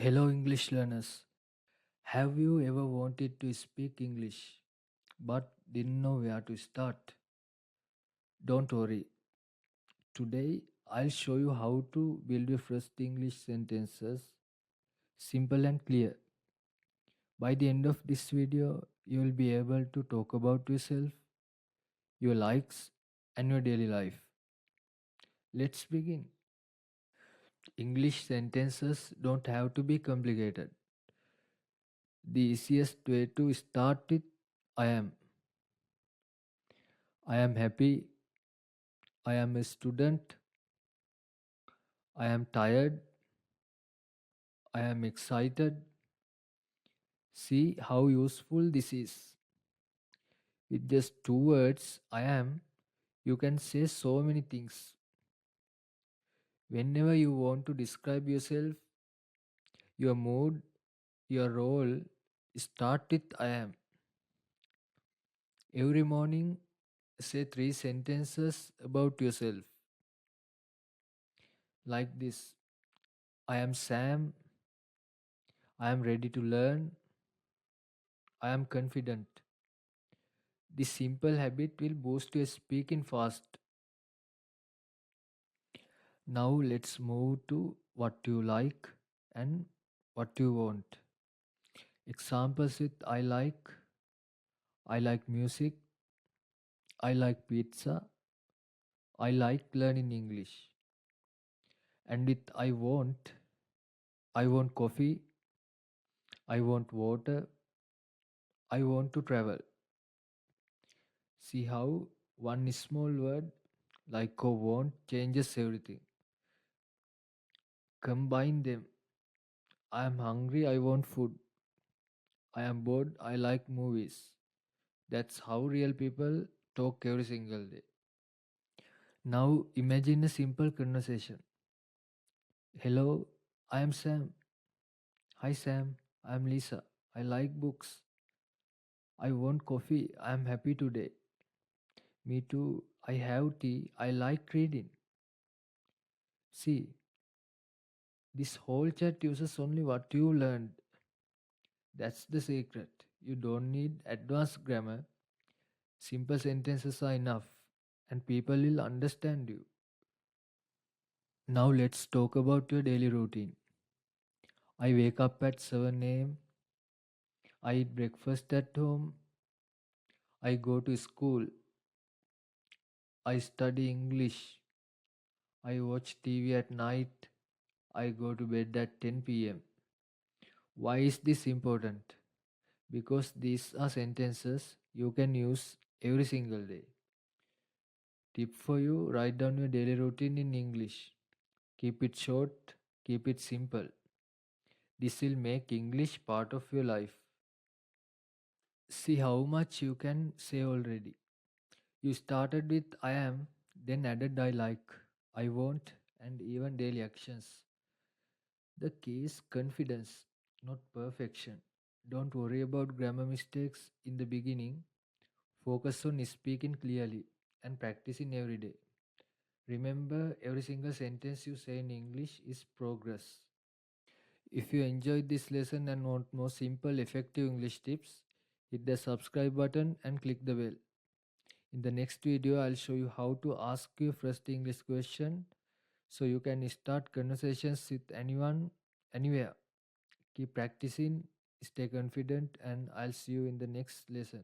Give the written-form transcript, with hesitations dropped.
Hello, English learners. Have you ever wanted to speak English but didn't know where to start? Don't worry. Today, I'll show you how to build your first English sentences simple and clear. By the end of this video, you will be able to talk about yourself, your likes, and your daily life. Let's begin. English sentences don't have to be complicated. The easiest way to start with I am. I am happy. I am a student. I am tired. I am excited. See how useful this is. With just two words, I am, you can say so many things. Whenever you want to describe yourself, your mood, your role, start with I am. Every morning, say three sentences about yourself. Like this: I am Sam. I am ready to learn. I am confident. This simple habit will boost your speaking fast. Now let's move to what you like and what you want. Examples with I like music, I like pizza, I like learning English. And with I want coffee, I want water, I want to travel. See how one small word like "go want" changes everything. Combine them. I am hungry, I want food. I am bored, I like movies. That's how real people talk every single day. Now imagine a simple conversation. Hello, I am Sam. Hi Sam, I am Lisa. I like books. I want coffee. I am happy today. Me too. I have tea. I like reading. See, this whole chat uses only what you learned. That's the secret. You don't need advanced grammar. Simple sentences are enough, and people will understand you. Now let's talk about your daily routine. I wake up at 7 a.m. I eat breakfast at home. I go to school. I study English. I watch TV at night. I go to bed at 10 pm. Why is this important? Because these are sentences you can use every single day. Tip for you: write down your daily routine in English. Keep it short, keep it simple. This will make English part of your life. See how much you can say already. You started with I am, then added I like, I want, and even daily actions. The key is confidence, not perfection. Don't worry about grammar mistakes in the beginning. Focus on speaking clearly and practicing every day. Remember, every single sentence you say in English is progress. If you enjoyed this lesson and want more simple, effective English tips, hit the subscribe button and click the bell. In the next video, I'll show you how to ask your first English question so you can start conversations with anyone, anywhere. Keep practicing, stay confident, and I'll see you in the next lesson.